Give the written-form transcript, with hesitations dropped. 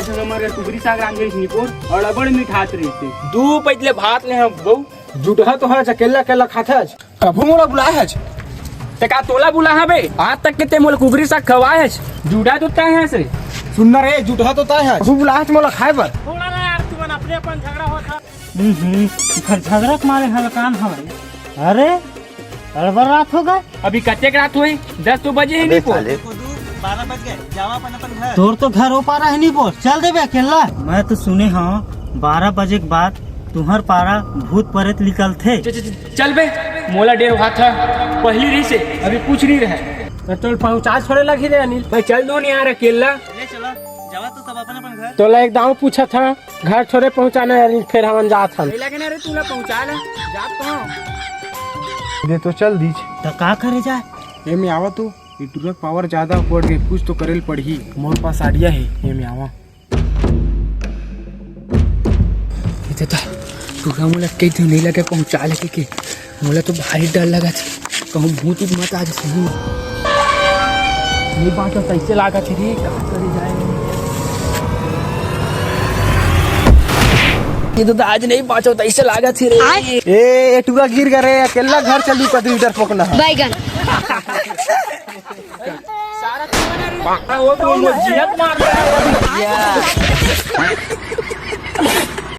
आज हमारे टुकरी साग रांगे निपोर और अबड़ मिठात रहते दू पहले भात ले हम बहु जुटहा तो है अकेला अकेला खाते है कभू मोला बुलाए है ते का तोला बुला हबे आज तक के ते मोल कुकरी साग खवाए है जुड़ा तो ता है से सुनना रे जुटहा तो तय है कभू बुलाए मोला खाए बर थोड़ा ना यार तुमन अपने अपन झगड़ा होता फिर झगड़ा के मारे हलकान हवे। अरे गड़बड़ रात हो गए। अभी कत्ते रात हुई 10 तो बजे ही नहीं पो 12 बज गए जावा अपन घर। तोर तो घर हो पा रहा है नहीं बोल चल दे बे अकेला। मैं तो सुने हाँ 12 बजे के बाद तुम्हार पारा भूत प्रेत निकल थे। चल बे मोला डेर हुआ था पहली रही से अभी कुछ नहीं रहे तो पहुंचा छोड़े लगी रे अनिल भाई चल दो नहीं यार अकेला चलो जावा तो सब अपन घर। तो एक दाव पूछा था घर छोड़े पहुंचाना है फिर हम जात हम लेकिन अरे तूला पहुंचा ले जात तो दे तो चल दीज तो का करे जाए ये में आवा तू ये तुरंत पावर ज्यादा बढ़ गई कुछ तो करेल पड़ी मोर पास आइडिया है ये में आवा इते तो तूरा मोला कई दिन नहीं लगे पहुंचा ले के मोला तो भारी डर लगा था कहूं भूत मत आज सही ये बात तो कैसे लागा थी रे कहां चली जाए ये तो आज नहीं बाचो तो ऐसे लागा थी रे ए टूरा गिर गए रे अकेला घर चलू कदी इधर पकना है बैगन सारा वो तो जियत मार रहा है